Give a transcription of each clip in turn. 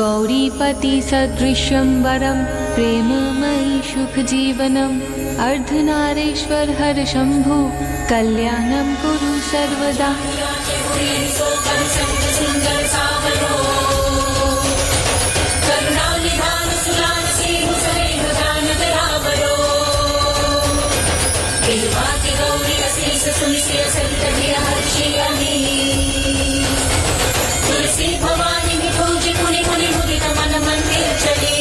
गौरीपति सदृशं वरं प्रेममयि सुखजीवनम् अर्धनारीश्वर हर शंभु कल्याणं कुरु सर्वदा। तुलसी भवानी पूज कुनि कुनि मुदित मन मंदिर चली।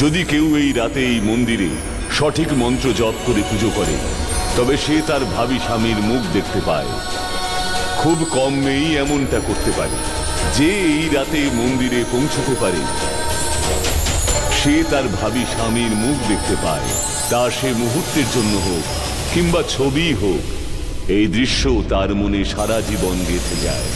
যদি কেউ এই রাতে এই মন্দিরে সঠিক মন্ত্র জপ করে পুজো করে তবে সে তার ভাবী স্বামীর মুখ দেখতে পায়। খুব কম মেয়েই এমনটা করতে পারে। যে এই রাতে মন্দিরে পৌঁছতে পারে সে তার ভাবী স্বামীর মুখ দেখতে পায়, তা সে মুহূর্তের জন্য হোক কিংবা ছবি হোক। এই দৃশ্য তার মনে সারা জীবন গেঁথে যায়।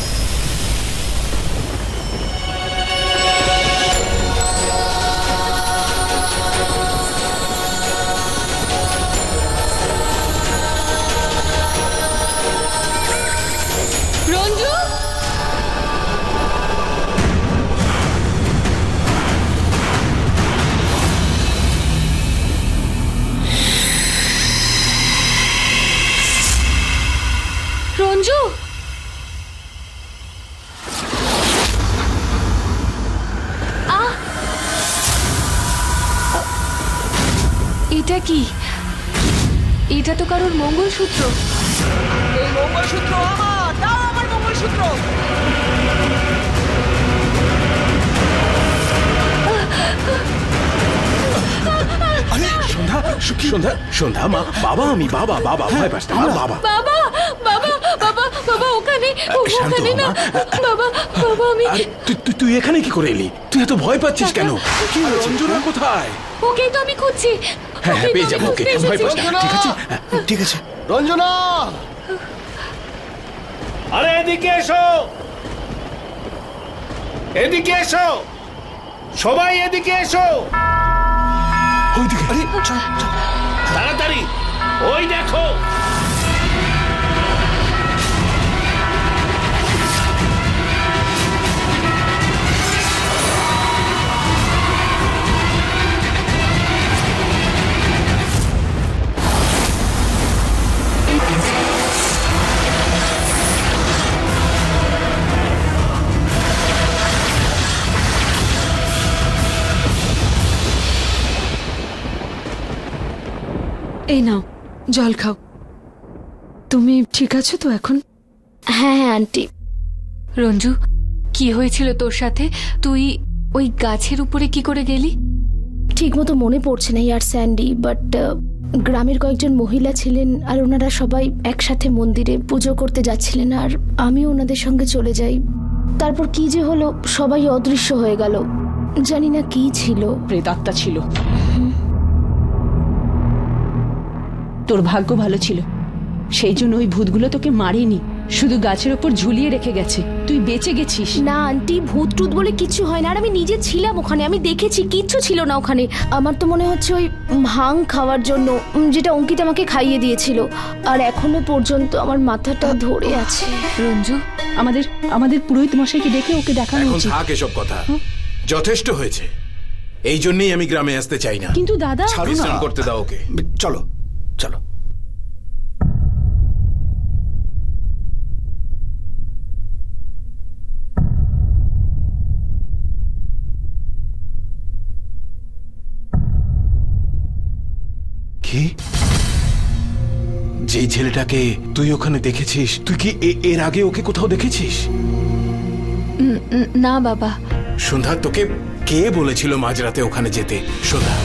রঞ্জু, এটা কি? এটা তো কারোর মঙ্গলসূত্র। এই মঙ্গলসূত্র আমার, দাও আমার মঙ্গলসূত্র। আরে সন্ধ্যা, সন্ধ্যা, সন্ধ্যা মা, বাবা আমি, বাবা বাবা ভয় পাস না, বাবা বাবা বাবা বাবা বাবা ওখানে ওখানে না বাবা বাবা আমি। তুই এখানে কি করে এলি? তুই এত ভয় পাচ্ছিস কেন? কি হয়েছে? রঞ্জনা কোথায়? ওকেই তো আমি খুঁজছি। হ্যাঁ হ্যাঁ পেয়ে যাবো ওকে, ভয় পাস না। ঠিক আছে ঠিক আছে। রঞ্জনা, আরে এদিকে এসো, এদিকে এসো, সবাই এদিকে এসো। ওইদিকে, আরে তাড়াতাড়ি, ওই দেখো। এই নাও জল খাও। তুমি ঠিক আছো তো এখন? হ্যাঁ হ্যাঁ আন্টি। রঞ্জু, কি হয়েছিল তোর সাথে? তুই ওই গাছের উপরে কি করে গেলি? ঠিক মতো মনে পড়ছে না ইয়ার স্যান্ডি, বাট গ্রামের কয়েকজন মহিলা ছিলেন আর ওনারা সবাই একসাথে মন্দিরে পুজো করতে যাচ্ছিলেন আর আমিও ওনাদের সঙ্গে চলে যাই। তারপর কি যে হলো, সবাই অদৃশ্য হয়ে গেল। জানি না কি ছিল। প্রেতাত্মা ছিল। তোর ভাগ্য ভালো ছিল, সেই জন্য ওই ভূতগুলো তোকে মারেনি, শুধু গাছের ওপর ঝুলিয়ে রেখে গেছে, তুই বেঁচে গেছিস। না আন্টি, ভূত টুত বলে কিছু হয় না। আর আমি নিজে ছিলাম ওখানে, আমি দেখেছি, কিচ্ছু ছিল না ওখানে। আমার তো মনে হচ্ছে ওই ভাং খাওয়ার জন্য, যেটা অঙ্কিত আমাকে খাইয়ে দিয়েছিল। আর এখনো পর্যন্ত আমার মাথাটা ধরে আছে। রঞ্জু, আমাদের আমাদের পুরোহিত মশাইকে ডেকে ওকে দেখানো এখন উচিত। থাক এসব কথা, যথেষ্ট হয়েছে। এই জন্যই আমি গ্রামে আসতে চাই না। কিন্তু দাদা, বিশ্রাম করতে দাও ওকে। চলো চলো। কি? যেই ছেলেটাকে তুই ওখানে দেখেছিস, তুই কি এর আগে ওকে কোথাও দেখেছিস? না বাবা। সন্ধ্যা, তোকে কে বলেছিল মাঝরাতে ওখানে যেতে? সন্ধ্যা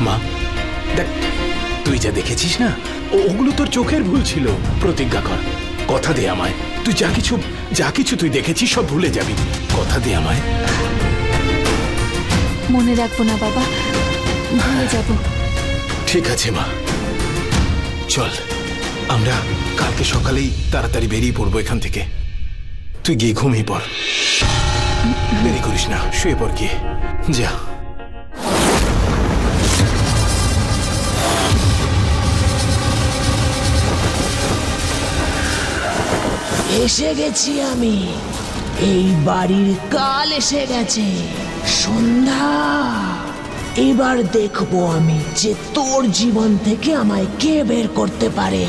মা, দেখ, তুই যা দেখেছিস না, ওগুলো তোর চোখের ভুল ছিল। প্রতিজ্ঞা কর, কথা দে আমায়, তুই যা কিছু তুই দেখেছিস সব ভুলে যাবি। কথা দে আমায়। মনে রাখবো না বাবা, ভুলে যাব। ঠিক আছে মা, চল আমরা কালকে সকালেই তাড়াতাড়ি বেরিয়ে পড়বো এখান থেকে। তুই গিয়ে ঘুমিয়ে পড়, দেরি করিস না, শুয়ে পড় গিয়ে, যা। এসে গেছি আমি, এই বাড়ির কাল এসে গেছে। সন্ধ্যা, এবার দেখবো আমি যে তোর জীবন থেকে আমায় কে বের করতে পারে।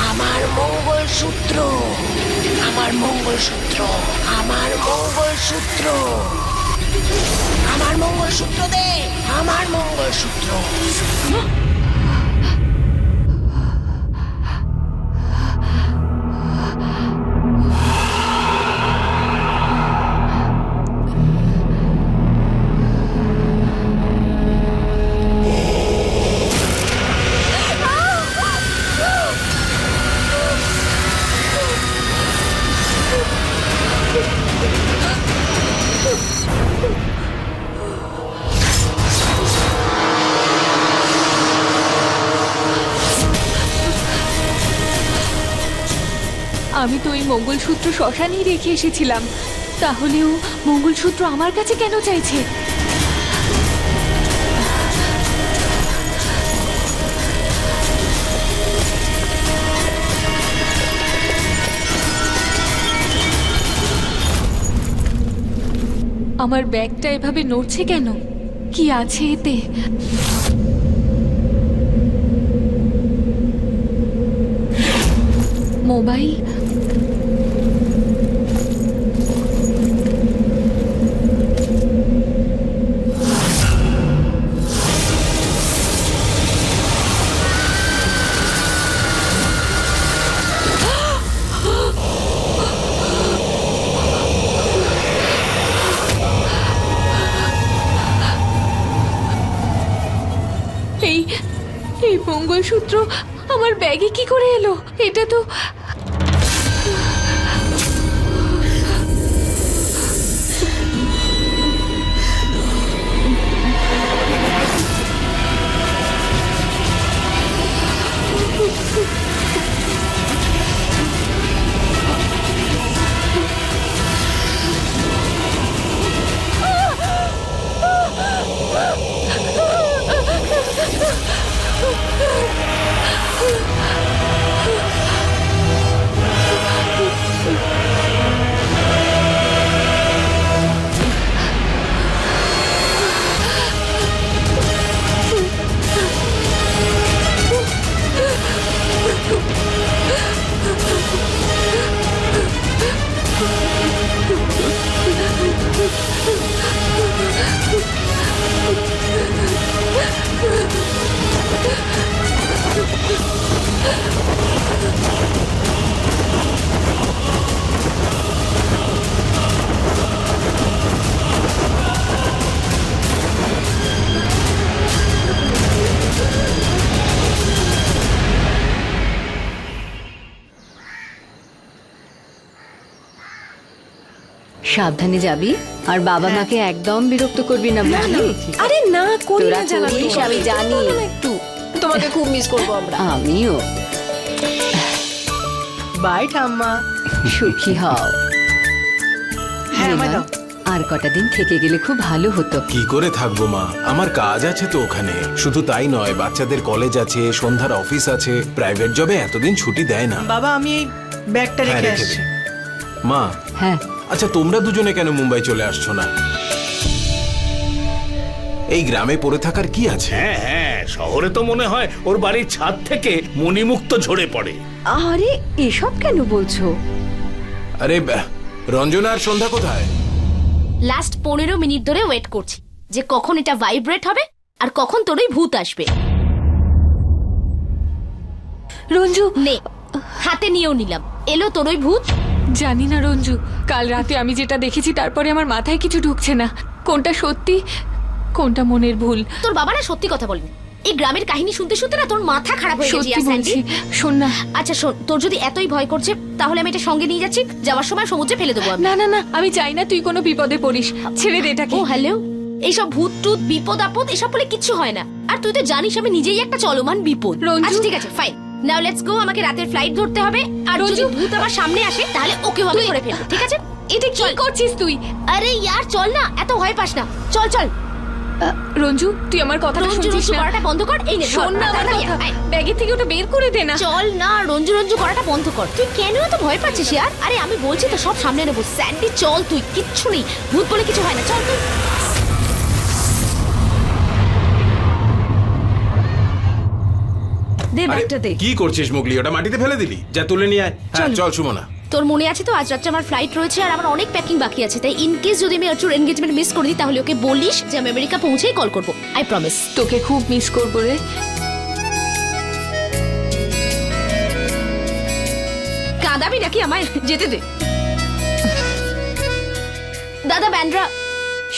আমার মঙ্গলসূত্র, আমার মঙ্গলসূত্র, আমার মঙ্গলসূত্র, আমার মঙ্গলসূত্র দে, আমার মঙ্গলসূত্র। আমি তো ওই মঙ্গলসূত্র শ্মশানেই রেখে এসেছিলাম, তাহলেও মঙ্গলসূত্র আমার কাছে কেন চাইছে? আমার ব্যাগটা এভাবে নড়ছে কেন? কি আছে এতে? মোবাইল? এই মঙ্গলসূত্র আমার ব্যাগে কি করে এলো? এটা তো সাবধানে যাবি আর বাবা মাকে একদম বিরক্ত করবি না, বুঝলি? আরে না করি তোরা না জানা করিস, আমি জানি। একটু তোমাকে খুব মিস করবো আমরা। আমিও। বাই ঠাম্মা। সুখী হও। হ্যাঁ আমায় দাও। আর কটা দিন থেকে গেলে খুব ভালো হতো। কি করে থাকবো মা, আমার কাজ আছে তো ওখানে। শুধু তাই নয়, বাচ্চাদের কলেজ আছে, সন্ধ্যার অফিস আছে, প্রাইভেট জবে এতদিন ছুটি দেয় না। বাবা আমি এই ব্যাগটা হ্যাঁ, রেখে রেখে আসছি। দে। মা, হ্যাঁ, আচ্ছা তোমরা দুজনে কেন মুম্বাই চলে আসছো না? এই গ্রামে পড়ে থাকার কি আছে? হ্যাঁ হ্যাঁ, শহরে তো মনে হয় ওর বাড়ির ছাদ থেকে মণিমুক্ত ঝরে পড়ে। আরে এসব কেন বলছো? আরে রঞ্জনা আর সন্ধ্যা কোথায়? লাস্ট 15 মিনিট ধরে ওয়েট করছি যে কখন এটা ভাইব্রেট হবে আর কখন তোর ওই ভূত আসবে। রঞ্জু, নে, হাতে নিয়েও নিলাম। এলো তোর ওই ভূত। জানি না রঞ্জু, কাল রাতে আমি যেটা দেখেছি তারপরে আমার মাথায় কিছু ঢুকছে না। কোনটা সত্যি কোনটা মনের ভুল। তোর বাবা না সত্যি কথা বলেনি। এই গ্রামের কাহিনী শুনতে শুনতে না তোর মাথা খারাপ হয়ে গেছে। সত্যি বলছি, শোন না। আচ্ছা শোন, তোর যদি এতই ভয় করছে তাহলে আমি এটা সঙ্গে নিয়ে যাচ্ছি, যাওয়ার সময় সমুদ্রে ফেলে দেবো আমি। না না না, আমি চাই না তুই কোনো বিপদে পড়িস। ছেড়ে দে এটাকে। ও হ্যালো, এইসব ভূত টুত বিপদ আপদ এসব বলে কিচ্ছু হয় না। আর তুই তো জানিস আমি নিজেই একটা চলমান বিপদ। রঞ্জু। আচ্ছা ঠিক আছে, ফাইন। Now let's go. আমাকে রাতের ফ্লাইট ধরতে হবে। আর যদি ভূত আমার সামনে আসে তাহলে ওকেও আমি ধরে ফেলবো, ঠিক আছে? এটা কি করছিস তুই? আরে ইয়ার চল না, এত ভয় পাস না। চল চল। রঞ্জু, তুই আমার কথাটা রঞ্জু শুনছিস রঞ্জু না? করাটা বন্ধ কর। এই নে শোন না আমার কথা, ব্যাগের থেকে ওটা বের করে দে না। চল না, রঞ্জু রঞ্জু করাটা বন্ধ কর। তুই কেন এত ভয় পাচ্ছিস ইয়ার? আরে আমি বলছি তো সব সামনে নেবো। স্যান্ডি চল, তুই কিচ্ছু নেই, ভূত বলে কিছু হয় না। চল তুই। দে আরে, ব্যাগটা দে। কি করছিস মুগলি? ওটা মাটিতে ফেলে দিলি? যা তুলে নিয়ে আয়। হ্যাঁ চল সুমনা। তোর মনে আছে তো আজ রাত্রে আমার ফ্লাইট রয়েছে আর আমার অনেক প্যাকিং বাকি আছে। তাই ইন কেস যদি আমি অর্চুর এনগেজমেন্ট মিস করে দিই তাহলে ওকে বলিস যে আমি আমেরিকা পৌঁছেই কল করবো। I promise. তোকে খুব মিস করবো রে। কাঁদাবি নাকি আমায়? যেতে দে। দাদা ব্যান্ড্রা।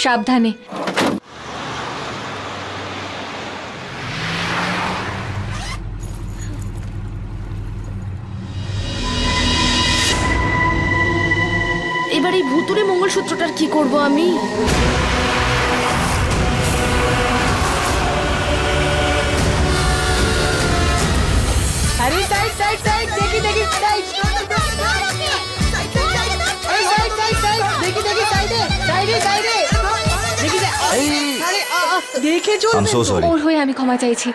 সাবধানে। এবার এই ভুতুরে মঙ্গলসূত্রটার কি করব আমি? আরে সাইড সাইড সাইড, দেখি দেখি সাইড। আরে সাইড সাইড সাইড, দেখি দেখি সাইডে সাইডে সাইডে দেখি। আরে দেখে চলবে। ওর হয়ে আমি ক্ষমা চাইছি।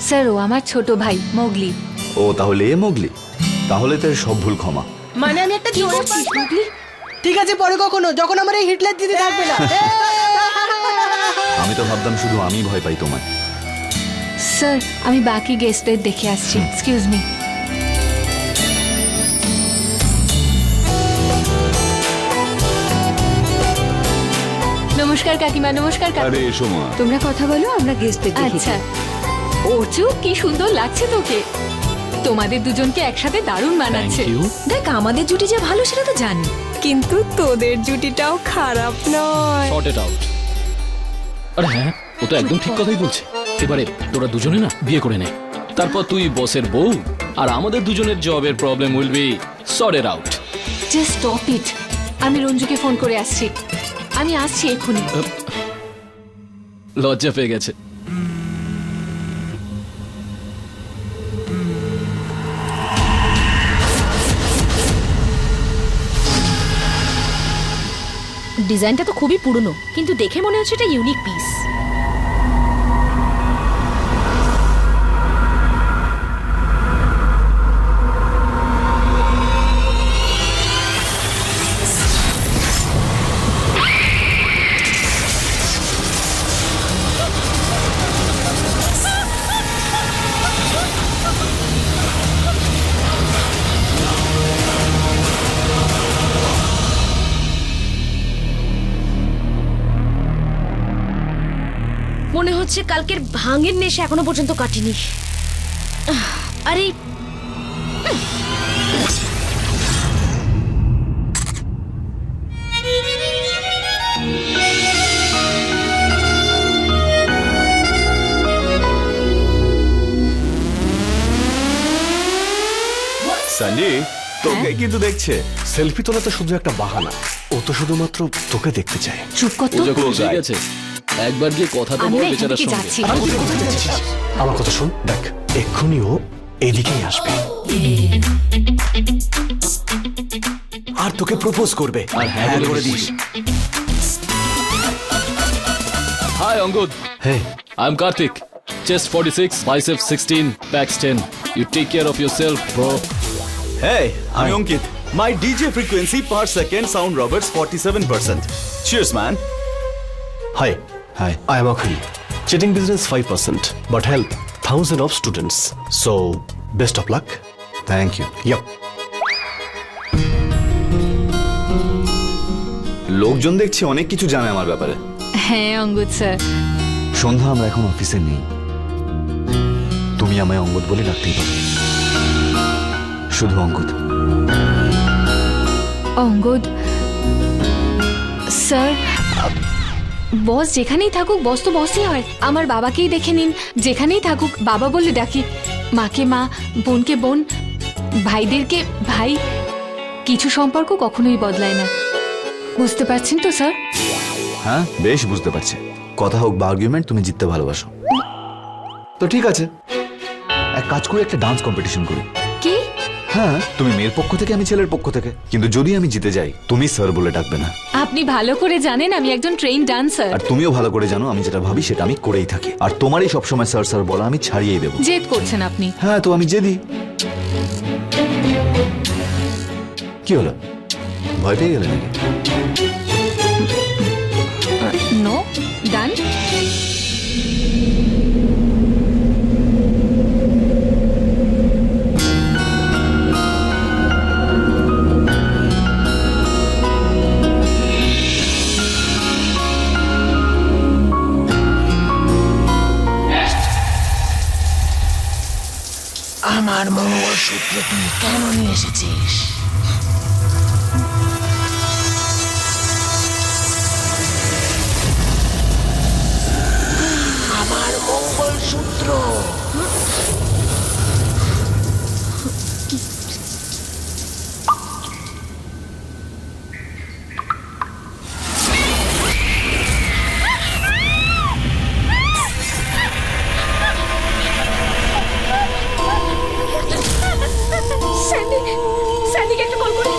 স্যার, ও আমার ছোট ভাই মোগলি। ও তাহলে এ মোগলি? তাহলে তো এর সব ভুল ক্ষমা। মানে আমি একটা জোরে পাচ্ছি। ঠিক আছে, পরে কখনো যখন আমার এই হিটলার দিদি থাকবে না। আমি তো ভাবতাম শুধু আমি ভয় পাই তোমায়। স্যার, আমি বাকি গেস্টদের দেখে আসছি। Excuse me. নমস্কার কাকিমা। নমস্কার কাকু। আরে এসো মা। তোমরা কথা বলো, আমরা গেস্টদের দেখি। আচ্ছা। অর্চু, কি সুন্দর লাগছে তোকে। তোমাদের দুজনকে একসাথে দারুণ মানাচ্ছে। দেখ আমাদের জুটি যে ভালো সেটা তো জানি, কিন্তু তোদের জুটিটাও খারাপ নয়। Short it out. আরে হ্যাঁ, ও তো একদম ঠিক কথাই বলছে। এবারে তোরা দুজনে না বিয়ে করে নে, তারপর তুই বসের বউ আর আমাদের দুজনের জবের problem will be sorted out. Just stop it. আমি রঞ্জুকে ফোন করে আসছি। আমি আসছি এক্ষুনি। লজ্জা পেয়ে গেছে। ডিজাইনটা তো খুবই পুরনো, কিন্তু দেখে মনে হচ্ছে এটা ইউনিক পিস। মনে হচ্ছে কালকের ভাঙের নেশা এখনো পর্যন্ত কাটেনি। আরে সঞ্জয় তোকে কিন্তু দেখছে। সেলফি তোলা তো শুধু একটা বাহানা, ও তো শুধুমাত্র তোকে দেখতে চায়। চুপ কর তো। ঠিক আছে, একবার গিয়ে কথা তো আমি বল না এখান বেচারার থেকে সঙ্গে। যাচ্ছি। আমার কথা শোন, দেখ এক্ষুনি ও এদিকেই আসবে আর তোকে প্রপোজ করবে। আর হ্যাঁ বলে করে this. This. Hi Angud. Hey. I'm Karthik. Chest 46, biceps 16, backs 10. You take care of yourself, bro. Hey, I'm Ankit. My DJ frequency per second sound Roberts 47%. Cheers, man. Hi, Hi. I am Akhil. Cheating business 5%, but help thousands of students. So, best of luck. Thank you. Yup. লোকজন দেখছি অনেক কিছু জানে আমার ব্যাপারে। হ্যাঁ Angad sir. সন্ধ্যা, আমরা এখন অফিসে নেই, তুমি আমায় অঙ্গদ বলে ডাকতেই পারো। শুধু অঙ্গদ। অঙ্গদ স্যার, বস যেখানেই থাকুক বস তো বসই হয়। আমার বাবাকেই দেখে নিন, যেখানেই থাকুক বাবা বলে ডাকি, মাকে মা, বোনকে বোন, ভাইদেরকে ভাই। কিছু সম্পর্ক কখনোই বদলায় না, বুঝতে পারছেন তো স্যার? হ্যাঁ, বেশ বুঝতে পারছি। কথা হোক বা আর্গুমেন্ট, তুমি জিততে ভালোবাসো। তো ঠিক আছে, এক কাজ করি, একটা ডান্স কম্পিটিশন করি। কি? হ্যাঁ, তুমি মেয়ের পক্ষ থেকে, আমি ছেলের পক্ষ থেকে। কিন্তু যদি আমি জিতে যাই, তুমি স্যার বলে ডাকবে না। আপনি ভালো করে জানেন আমি একজন ট্রেন ডান্সার। আর তুমিও ভালো করে জানো আমি যেটা ভাবি সেটা আমি করেই থাকি। আর তোমারই সবসময় স্যার স্যার বলা আমি ছাড়িয়েই দেবো। জেদ করছেন আপনি? হ্যাঁ, তো আমি জেদি। কি হলো, ভয় পেয়ে গেলে নাকি? নো, ডান। আমার মঙ্গলসূত্র তুই কেন নিয়ে এসেছিস? আমার মঙ্গলসূত্র। স্যান্ডিকে একটা কল করি।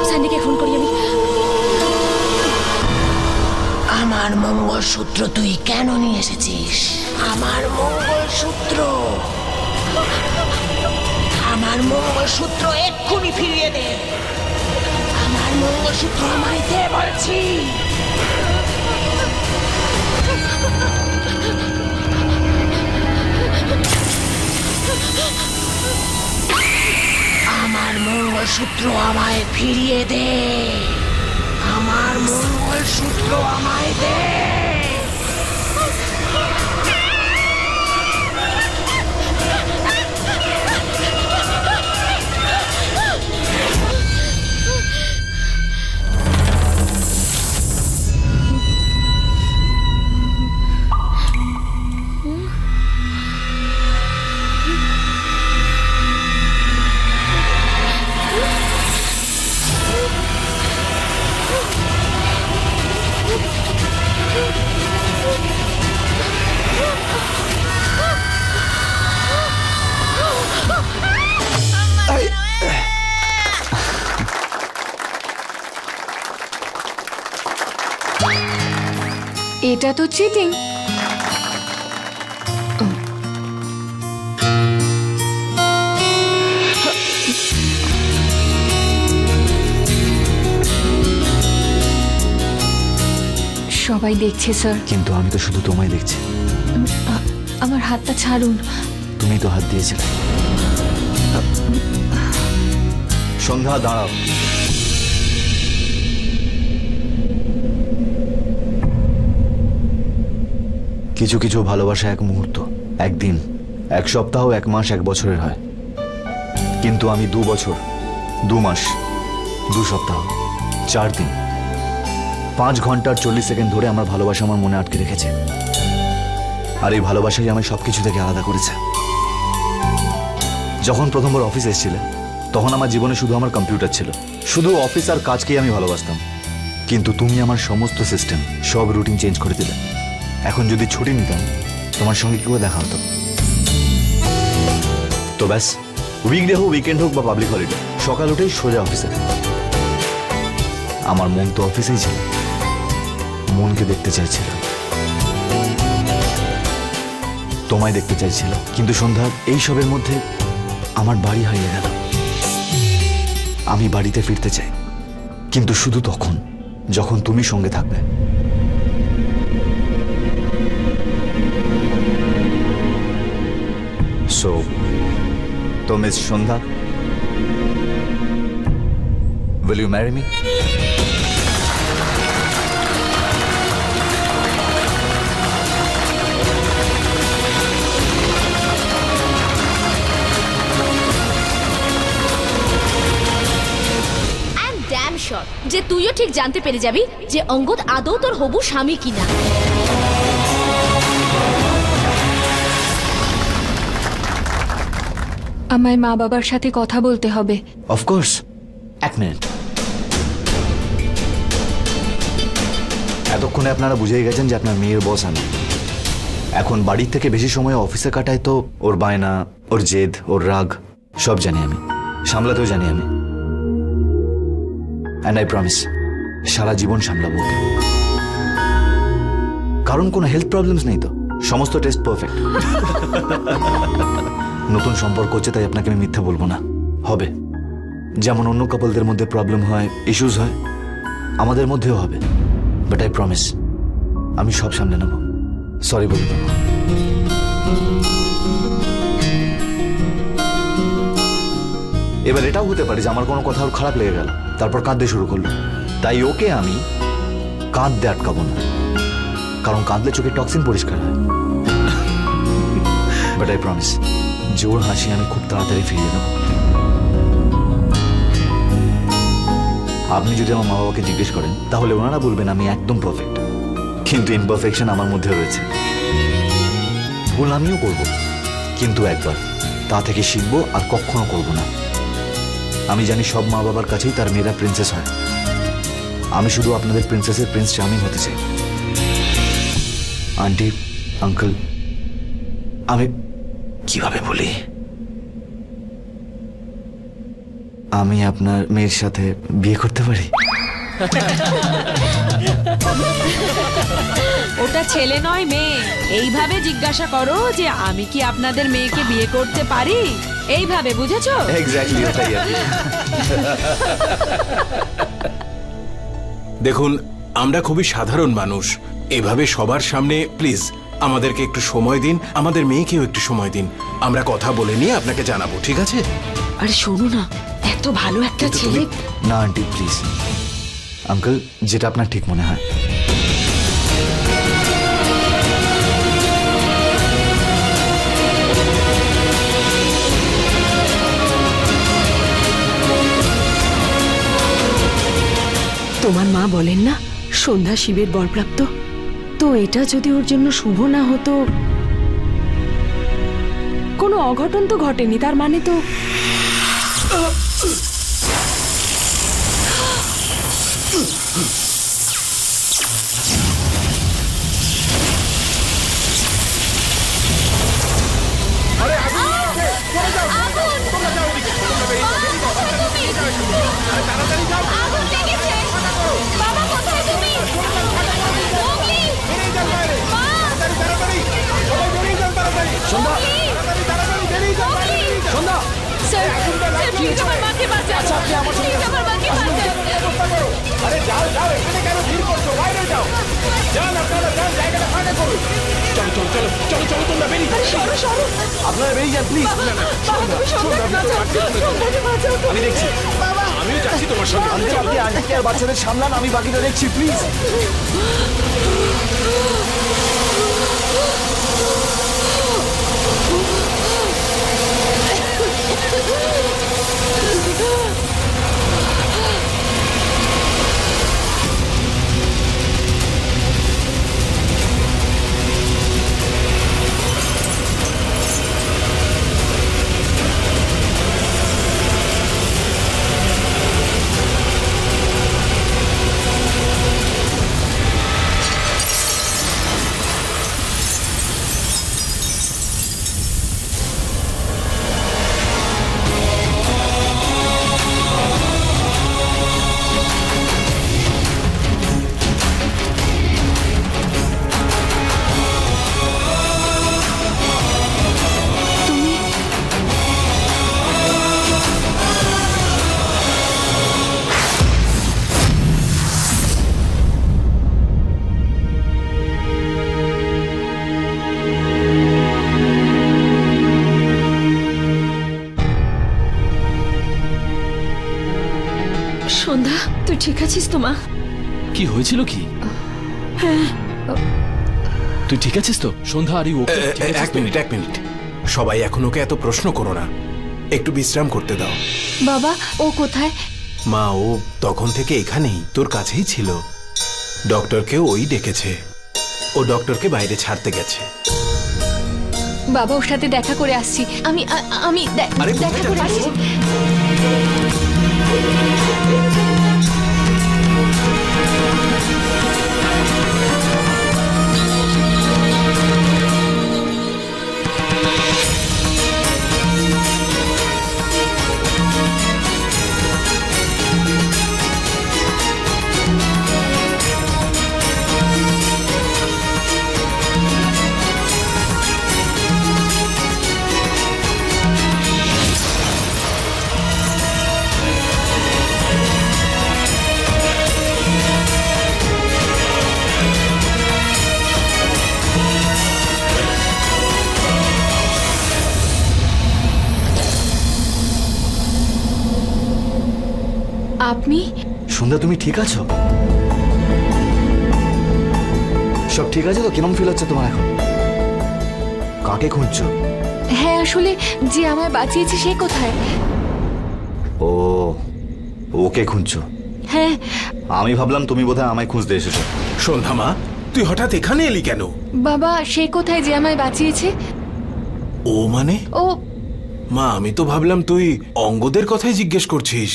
স্যান্ডিকে ফোন করি আমি। আমার মঙ্গলসূত্র তুই কেন নিয়ে এসেছিস? আমার মঙ্গলসূত্র, আমার মঙ্গলসূত্র এক্ষুনি ফিরিয়ে দে। আমার মঙ্গলসূত্র আমায় দে বলছি। আমার মঙ্গলসূত্র আমায় ফিরিয়ে দে। আমার মঙ্গলসূত্র আমায় দে। এটা তো চিটিং। সবাই দেখছে স্যার। কিন্তু আমি তো শুধু তোমায় দেখছি। আমার হাতটা ছাড়ুন। তুমি তো হাত দিয়েছিলে। সন্ধ্যা, দাঁড়াও। কিছু কিছু ভালোবাসা এক মুহূর্ত, একদিন, এক সপ্তাহ, এক মাস, এক বছরের হয়। কিন্তু আমি 2 বছর, 2 মাস, 2 সপ্তাহ, 4 দিন, 5 ঘন্টা আর 40 সেকেন্ড ধরে আমার ভালোবাসা আমার মনে আটকে রেখেছে। আর এই ভালোবাসাই আমায় সবকিছু থেকে আলাদা করেছে। যখন প্রথমবার অফিসে এসেছিলে তখন আমার জীবনে শুধু আমার কম্পিউটার ছিল, শুধু অফিস আর কাজকেই আমি ভালোবাসতাম। কিন্তু তুমি আমার সমস্ত সিস্টেম, সব রুটিন চেঞ্জ করে দিলে। এখন যদি ছুটি নিতাম তোমার সঙ্গে কি করে দেখা হতো? তো ব্যাস, উইকডে হোক, উইকেন্ড হোক বা পাবলিক হলিডে, সকাল উঠেই সোজা অফিসে। আমার মন তো অফিসেই ছিল, মনকে দেখতে চাইছিল, তোমায় দেখতে চাইছিল। কিন্তু সন্ধ্যা এই সবের মধ্যে আমার বাড়ি হারিয়ে গেল। আমি বাড়িতে ফিরতে চাই, কিন্তু শুধু তখন যখন তুমি সঙ্গে থাকবে। সো তো miss Sandhya, will you marry me? যে তুইও ঠিক জানতে পেরে যাবি যে অঙ্গদ আদৌ তোর হবু স্বামী কিনা। আমায় মা বাবার সাথে কথা বলতে হবে। Of course, 1 minute. এতক্ষণে আপনারা বুঝেই গেছেন যে আপনার মেয়ের বস আমি। এখন বাড়ির থেকে বেশি সময় অফিসে কাটায়, তো ওর বায়না, ওর জেদ, ওর রাগ সব জানি আমি, সামলাতেও জানি আমি। অ্যান্ড আই প্রমিস, সারা জীবন সামলাবো ওকে। কারণ কোনো হেলথ প্রবলেমস নেই তো, সমস্ত টেস্ট পারফেক্ট। নতুন সম্পর্ক হচ্ছে তাই আপনাকে আমি মিথ্যা বলবো না, হবে। যেমন অন্য কাপলদের মধ্যে প্রবলেম হয়, ইস্যুস হয়, আমাদের মধ্যেও হবে। বাট আই প্রমিস, আমি সব সামলে নেব। সরি বলে দেবো। এবার এটাও হতে পারে যে আমার কোনো কথা ওর খারাপ লেগে গেল, তারপর কাঁদতে শুরু করলো। তাই ওকে আমি কাঁদতে আটকাবো না, কারণ কাঁদলে চোখে টক্সিন পরিষ্কার হয়। বাট আই প্রমিস, জোর হাসি আমি খুব তাড়াতাড়ি ফিরিয়ে দেবো। আপনি যদি আমার মা বাবাকে জিজ্ঞেস করেন তাহলে ওনারা বলবেন আমি একদম পারফেক্ট, কিন্তু ইমপারফেকশন আমার মধ্যে রয়েছে। ভুল আমিও করব, কিন্তু একবার, তা থেকে শিখবো আর কখনো করব না। আমি জানি সব মা বাবার কাছেই তার মেয়েরা প্রিন্সেস হয়। আমি শুধু আপনাদের প্রিন্সেসের প্রিন্স চার্মিং হতে চাই। আন্টি, আঙ্কেল, আমি কিভাবে বলি, আমি আপনার মেয়ের সাথে বিয়ে করতে পারি? ওটা ছেলে নয় মেয়ে। এইভাবে জিজ্ঞাসা করো যে আমি কি আপনাদের মেয়েকে বিয়ে করতে পারি, এইভাবে, বুঝেছো? এক্স্যাক্টলি ওটাই আর কি। দেখুন, আমরা খুবই সাধারণ মানুষ। এভাবে সবার সামনে প্লিজ আমাদেরকে একটু সময় দিন, আমাদের মেয়েকেও একটু সময় দিন। আমরা কথা বলে নিয়ে আপনাকে জানাবো, ঠিক আছে? আরে শোনো না, এত ভালো একটা ছেলে। না আন্টি প্লিজ, আঙ্কেল যেটা আপনার ঠিক মনে হয়। তোমার মা বলেন না সন্ধ্যা শিবের বরপ্রাপ্ত, তো এটা যদি ওর জন্য শুভ না হতো, কোনো অঘটন তো ঘটেনি, তার মানে তো আপনারা বেরিয়ে যান প্লিজ। আমি দেখছি, আমিও যাচ্ছি তোমার সঙ্গে। আপনি আন্টিকে আর বাচ্চাদের সামলান, আমি বাকিটা দেখছি প্লিজ। সন্ধ্যা, তুই ঠিক আছিস তো মা? কি হয়েছিল কি? হ্যাঁ, তুই ঠিক আছিস তো সন্ধ্যা? আর এক মিনিট সবাই এখন ওকে এত প্রশ্ন করো না, একটু বিশ্রাম করতে দাও। বাবা ও কোথায়? মা ও তখন থেকে এখানেই তোর কাছেই ছিল। ডক্টরকে ওই ডেকেছে, ও ডক্টরকে বাইরে ছাড়তে গেছে। বাবা ওর সাথে দেখা করে আসছি। আমি দেখা করে আসছি। আপনি? সন্ধ্যা, তুমি ঠিক আছো? সব ঠিক আছে তো? কেমন ফিল হচ্ছে তোমার এখন? কাকে খুঁজছো? হ্যাঁ, আসলে যে আমায় বাঁচিয়েছে সে কোথায়? ও, ওকে খুঁজছো? হ্যাঁ। আমি ভাবলাম তুমি বোধহয় আমায় খুঁজতে এসেছো। সন্ধ্যা মা, তুই হঠাৎ এখানে এলি কেন? বাবা সে কোথায় যে আমায় বাঁচিয়েছে? ও মানে? ও মা, আমি তো ভাবলাম তুই অঙ্গদের কথাই জিজ্ঞেস করছিস।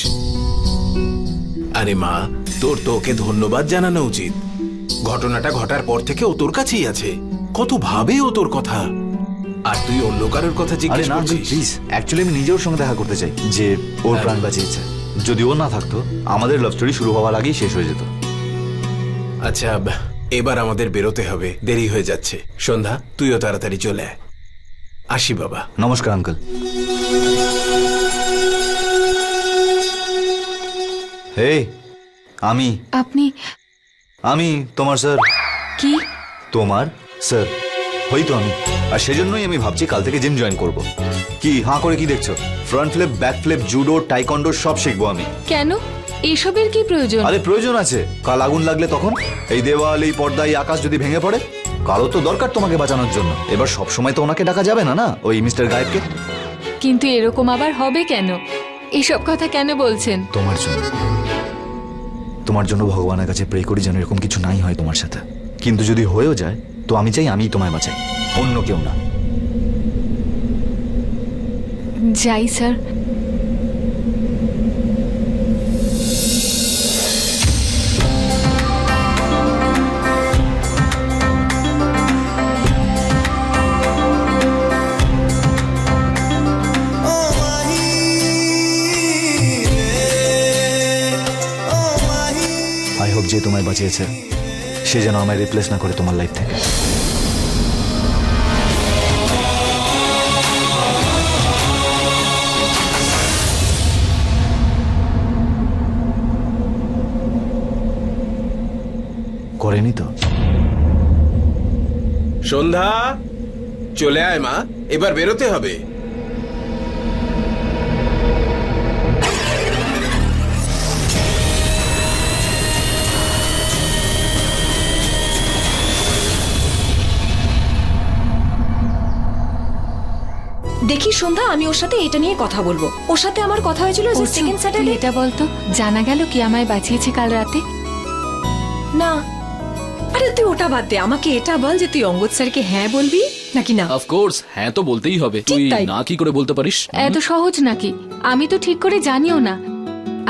আরে মা, তোর তো ওকে ধন্যবাদ জানানো উচিত। ঘটনাটা ঘটার পর থেকে ও তোর কাছেই আছে, কত ভাবে ও তোর কথা, আর তুই অন্য কারোর কথা জিজ্ঞেস করছিস। প্লিজ, অ্যাকচুয়ালি আমি নিজে ওর সঙ্গে দেখা করতে চাই, যে ওর প্রাণ বাঁচিয়েছে। যদি ও না থাকতো আমাদের লাভ স্টোরি শুরু হওয়ার আগেই শেষ হয়ে যেত। আচ্ছা, এবার আমাদের বেরোতে হবে, দেরি হয়ে যাচ্ছে। সন্ধ্যা, তুইও তাড়াতাড়ি চলে আয়। আসি বাবা। নমস্কার আঙ্কেল। হে, আমি তোমার স্যার। কি? তোমার স্যার হয়তো আমি, আর সেজন্যই আমি ভাবছি কাল থেকে জিম জয়েন করব। কি হাঁ করে কি দেখছো? Front flip, back flip, judo, taekwondo সব শিখবো আমি। কেন? এসবের কি প্রয়োজন? আরে প্রয়োজন আছে, কাল আগুন লাগলে তখন? এই দেওয়াল, এই পর্দা, এই আকাশ যদি ভেঙে পড়ে, কারো তো দরকার তোমাকে বাঁচানোর জন্য। এবার সব সময় তো ওনাকে ডাকা যাবে না, না ওই মিস্টার গায়েবকে। কিন্তু এরকম আবার হবে কেন? এইসব কথা কেন বলছেন? তোমার জন্য ভগবানের কাছে প্রে করি যেন এরকম কিছু নাই হয় তোমার সাথে। কিন্তু যদি হয়েও যায় তো আমি চাই আমিই তোমায় বাঁচাই, অন্য কেউ না। যাই স্যার। আই হোপ যে তোমায় বাঁচিয়েছে সে যেন আমায় রিপ্লেস না করে তোমার লাইফ থেকে। করেনি তো? সন্ধ্যা, চলে আয় মা, এবার বেরোতে হবে। জানিস সন্ধ্যা, আমি ওর সাথে এটা নিয়ে কথা বলবো। ওর সাথে আমার কথা হয়েছিল যে সেকেন্ড স্যাটারডে। এটা বলতো জানা গেল কি আমায় বাঁচিয়েছে কাল রাতে? না, আরে তুই ওটা বাদ দে, আমাকে এটা বল যে তুই অঙ্গদ স্যারকে হ্যাঁ বলবি নাকি না। অফ কোর্স হ্যাঁ তো বলতেই হবে। তুই তাই। না কি করে বলতে পারিস? এত সহজ নাকি? আমি তো ঠিক করে জানিও না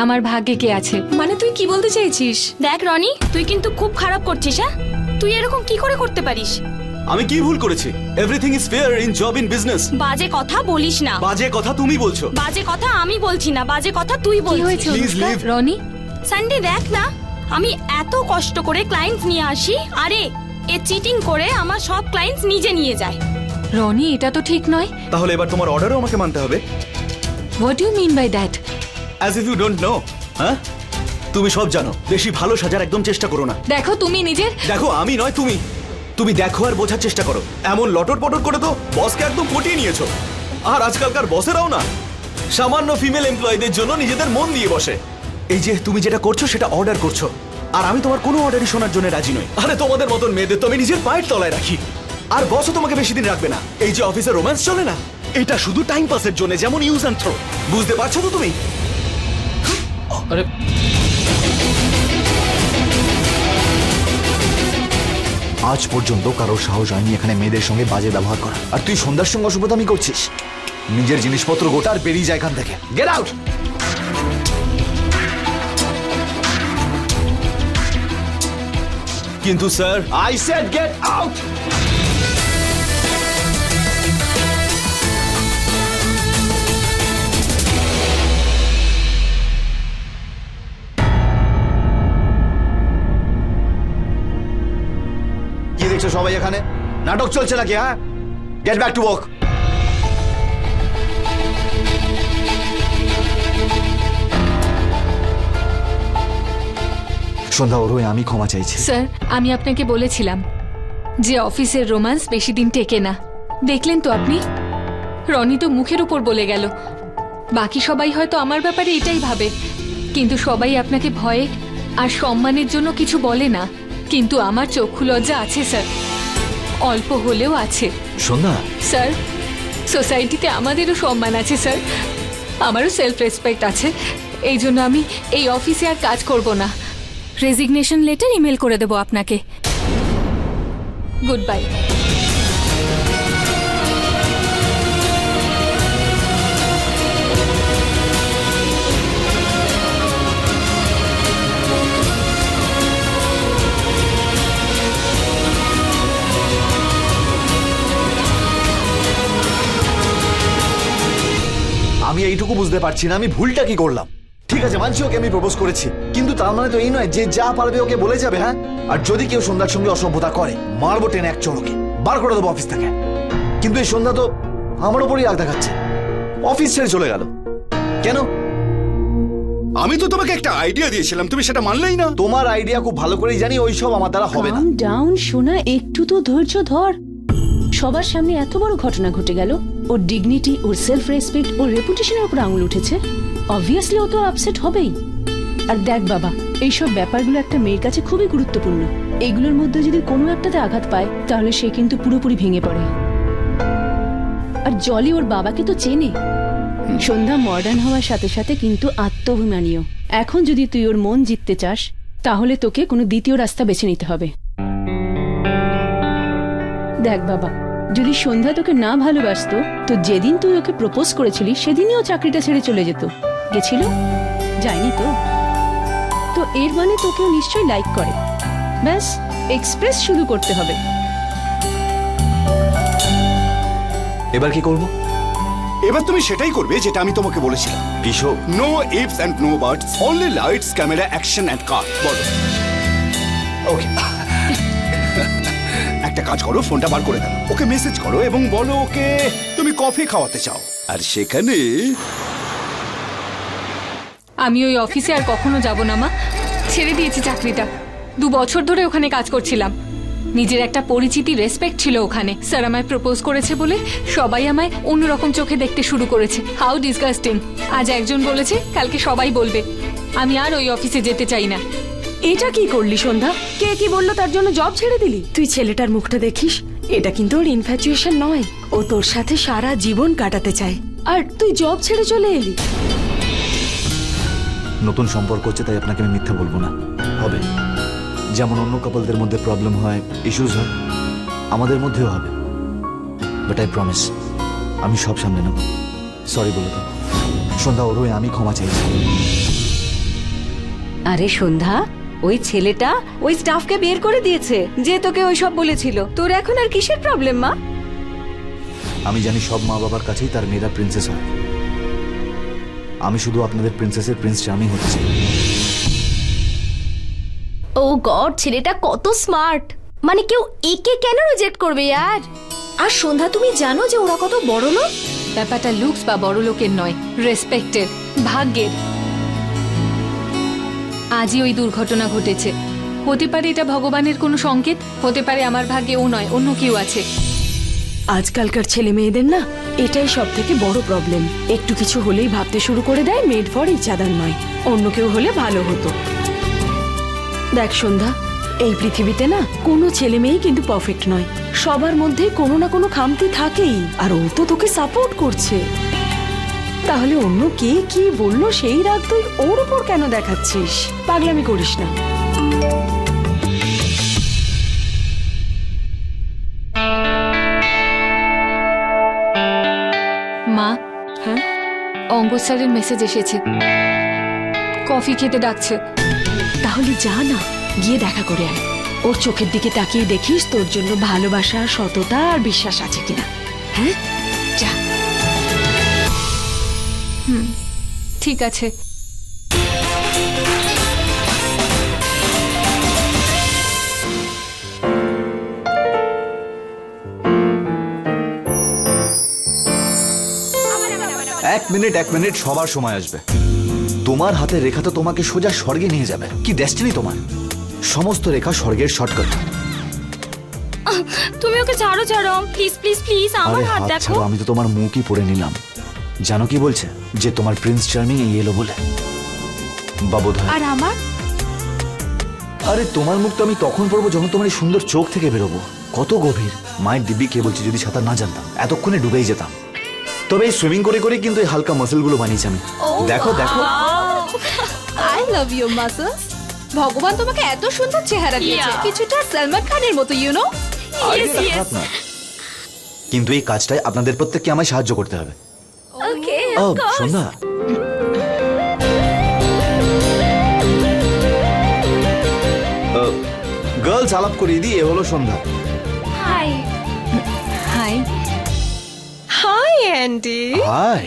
আমার ভাগ্যে কে আছে। মানে তুই কি বলতে চাইছিস? দেখ রনি, তুই কিন্তু খুব খারাপ করছিস। হ্যাঁ, তুই এরকম কি করে করতে পারিস? আমি কি ভুল করেছি? Everything is fair in job in business. বাজে কথা বলিস না। বাজে কথা তুমি বলছো। বাজে কথা আমি বলছি না, বাজে কথা তুই কি বলছিস। হয়েছে Please Anushka? leave. Roni, Sunday দেখ না, আমি এত কষ্ট করে ক্লায়েন্টস নিয়ে আসি, আরে এ চিটিং করে আমার সব ক্লায়েন্টস নিজে নিয়ে যায়। রনি, এটা তো ঠিক নয়। তাহলে এবার তোমার অর্ডারও আমাকে মানতে হবে। What you mean by that? As if you don't know. হ্যাঁ, তুমি সব জানো। বেশি ভালো সাজার একদম চেষ্টা করো না। দেখো তুমি নিজের। দেখো আমি নয় তুমি। তুমি দেখো আর বোঝার চেষ্টা করো। এমন লটর পটর করে তো বসকে একদম পটিয়ে নিয়েছো। আর আজকালকার বসেরাও না সামান্য ফিমেল এমপ্লয়ীদের জন্য নিজেদের মন দিয়ে বসে। এই যে তুমি যেটা করছো সেটা অর্ডার করছো, আর আমি তোমার কোনো অর্ডারই শোনার জন্য রাজি নই। আরে তোমাদের মতন মেয়েদের তো আমি নিজের পায়ের তলায় রাখি। আর বসও তোমাকে বেশি দিন রাখবে না। এই যে অফিসে রোম্যান্স চলে না, এটা শুধু টাইম পাসের জন্য, যেমন ইউজ অ্যান্ড থ্রো। বুঝতে পারছো তো তুমি? আরে আজ পর্যন্ত কারোর সাহস হয়নি এখানে মেয়েদের সঙ্গে বাজে ব্যবহার করা। আর তুই সন্ধ্যার সঙ্গে অসভ্যতামি করছিস। নিজের জিনিসপত্র গোটা আর বেরিয়ে যায় এখান থেকে। Get out. কিন্তু sir, I said get out. কি দেখছো সবাই এখানে? নাটক চলছে নাকি? হ্যাঁ, get back to work. Sandhya, ওর হয়ে আমি ক্ষমা চাইছি। স্যার, আমি আপনাকে বলেছিলাম যে অফিসের রোম্যান্স বেশি দিন টেকে না। দেখলেন তো আপনি, রনি তো মুখের উপর বলে গেল। বাকি সবাই হয়তো আমার ব্যাপারে এটাই ভাবে, কিন্তু সবাই আপনাকে ভয়ে আর সম্মানের জন্য কিছু বলে না। কিন্তু আমার চক্ষু লজ্জা আছে স্যার, অল্প হলেও আছে। সন্ধ্যা স্যার, সোসাইটিতে আমাদেরও সম্মান আছে স্যার, আমারও সেলফ রেসপেক্ট আছে। এই জন্য আমি এই অফিসে আর কাজ করব না। রেজিগনেশন লেটার ইমেল করে দেব আপনাকে। Good bye. আমি এইটুকু বুঝতে পারছি না আমি ভুলটা কি করলাম। ঠিক আছে, মানছি ওকে আমি প্রপোজ করেছি, কিন্তু তার মানে তো এই নয় যে যা পারবে ওকে বলে যাবে। হ্যাঁ, আর যদি কেউ সন্ধ্যার সঙ্গে অসভ্যতা করে, মারবো টেনে এক চড়কে, বার করে দেবো অফিস থেকে। কিন্তু এই সন্ধ্যা তো আমার উপরই রাগ দেখাচ্ছে, অফিস ছেড়ে চলে গেল। কেন? আমি তো তোমাকে একটা আইডিয়া দিয়েছিলাম, তুমি সেটা মানলেই না। তোমার আইডিয়া খুব ভালো করেই জানি, ওইসব আমার দ্বারা হবে না। কাম ডাউন সোনা, একটু তো ধৈর্য ধর। সবার সামনে এত বড় ঘটনা ঘটে গেল, ওর ডিগনিটি, ওর সেলফ রেসপেক্ট, ওর রেপুটেশনের উপর আঙুল উঠেছে। অবভিয়াসলি ও তো আপসেট হবেই। আর দেখ বাবা, এইসব ব্যাপারগুলো একটা মেয়ের কাছে খুবই গুরুত্বপূর্ণ। এইগুলোর মধ্যে যদি কোনো একটাতে আঘাত পায় তাহলে সে কিন্তু পুরোপুরি ভেঙে পড়ে। আর জলি ওর বাবাকে তো চেনে। সন্ধ্যা মডার্ন হওয়ার সাথে সাথে কিন্তু আত্মঅভিমানীও। এখন যদি তুই ওর মন জিততে চাস তাহলে তোকে কোনো দ্বিতীয় রাস্তা বেছে নিতে হবে। দেখ বাবা, যদি সন্ধ্যা তোকে না ভালোবাসতো তো যেদিন তুই ওকে প্রপোজ করেছিলি সেদিনই ও চাকরিটা ছেড়ে চলে যেত। গেছিল? যায়নি তো। তো এর মানে তোকেও নিশ্চয়ই লাইক করে। ব্যাস, এক্সপ্রেস শুরু করতে হবে। এবার কি করব? এবার তুমি সেটাই করবে যেটা আমি তোমাকে বলেছিলাম। কিশো? No ifs and no buts, only lights, camera, action and cut. বলো। ওকে, একটা কাজ করো, ফোনটা বার করে দাও, ওকে মেসেজ করো এবং বলো ওকে তুমি কফি খাওয়াতে চাও। আর সেখানে আমি ওই অফিসে আর কখনো যাব না মা। ছেড়ে দিয়েছি চাকরিটা। 2 বছর ধরে ওখানে কাজ করছিলাম। নিজের একটা পরিচিতি, রেসপেক্ট ছিল ওখানে। স্যার আমায় প্রপোজ করেছে বলে সবাই আমায় অন্যরকম চোখে দেখতে শুরু করেছে। How disgusting. আজ একজন বলেছে, কালকে সবাই বলবে। আমি আর ওই অফিসে যেতে চাই না। এটা কি করলি সন্ধ্যা? কে কি বললো তার জন্য জব ছেড়ে দিলি? তুই ছেলেটার মুখটা দেখিস, এটা কিন্তু ওর ইনফ্যাচুয়েশন নয়, ও তোর সাথে সারা জীবন কাটাতে চায়। আর তুই জব ছেড়ে চলে এলি। নতুন সম্পর্ক হচ্ছে তাই আপনাকে আমি মিথ্যা বলবো না, হবে। যেমন অন্য কাপলদের মধ্যে প্রবলেম হয়, ইস্যুস হয়, আমাদের মধ্যেও হবে। বাট আই প্রমিস আমি সব সামলে নেব। সরি বলে দাও সন্ধ্যা, ওর হয়ে আমি ক্ষমা চাইছি। আরে সন্ধ্যা, ওই ছেলেটা ওই স্টাফকে বের করে দিয়েছে যে তোকে ওই সব বলেছিল। তোর এখন আর কিসের প্রবলেম মা? আমি জানি সব মা বাবার কাছেই তার মেয়েরা প্রিন্সেস হয়। আমি শুধু আপনাদের প্রিন্সেসের প্রিন্স চার্মিং হচ্ছে। ও গড, ছেলেটা কত স্মার্ট। মানে কেউ একে কেন রিজেক্ট করবে यार? আর সন্ধ্যা, তুমি জানো যে ওরা কত বড় লোক? ব্যাপারটা লুকস বা বড় লোকের নয়, রেসপেক্টের, ভাগ্যের। আজই ওই দুর্ঘটনা ঘটেছে। হতে পারে এটা ভগবানের কোনো সংকেত, হতে পারে আমার ভাগ্যে ও নয়, অন্য কেউ আছে। আজকালকার ছেলে মেয়েদের না এটাই সব থেকে বড় প্রবলেম। একটু কিছু হলেই ভাবতে শুরু করে দেয় মেড ফর ইচ আদার নয়, অন্য কেউ হলে ভালো হতো। দেখ সন্ধ্যা, এই পৃথিবীতে না কোনো ছেলে মেয়েই কিন্তু পারফেক্ট নয়। সবার মধ্যে কোনো না কোনো খামতি থাকেই, আর ও তো তোকে সাপোর্ট করছে। তাহলে অন্য কে কি বললো সেই রাগ তুই ওর উপর কেন দেখাচ্ছিস? পাগলামি করিস না। মা, হ্যাঁ অঙ্গদ স্যারের মেসেজ এসেছে, কফি খেতে ডাকছে। তাহলে যা না, গিয়ে দেখা করে আয়। ওর চোখের দিকে তাকিয়ে দেখিস তোর জন্য ভালোবাসা, সততা আর বিশ্বাস আছে কিনা। হ্যাঁ, যা। ঠিক আছে। এক মিনিট, সবার সময় আসবে। তোমার হাতের রেখা তো তোমাকে সোজা স্বর্গে নিয়ে যাবে। কি ডেস্টিনি তোমার! সমস্ত রেখা স্বর্গের শর্টকাট। তুমি ওকে ছাড়ো ছাড়ো, প্লিজ প্লিজ প্লিজ, আমার আরে হাত হাত দেখো। ছাড়ো, আমি তো তোমার মুখই পড়ে নিলাম। জানো কি বলছে? যে তোমার প্রিন্স চার্মিং এই এলো বলে। বাবুধর। আর আমার? আরে তোমার মুখ তো আমি তখন পড়বো যখন তোমার এই সুন্দর চোখ থেকে বেরোবো। কত গভীর! মায়ের দিব্যি কে বলছে যদি সাঁতার না জানতাম এতক্ষণে ডুবেই যেতাম। তবে এই সুইমিং করে করে কিন্তু এই হালকা মাসেল গুলো বানিয়েছি আমি। দেখো দেখো। I love you muscles. ভগবান তোমাকে এত সুন্দর চেহারা দিয়েছে, কিছুটা সালমান খানের মতো, ইউ নো। আরে এটা খারাপ না, কিন্তু এই কাজটায় আপনাদের প্রত্যেককে আমায় সাহায্য করতে হবে। ওকে, ও সন্ধ্যা, গার্লস আলাপ করিয়ে দিই। এ হলো Sandhya. Hi. Hi. Hi Andy. High.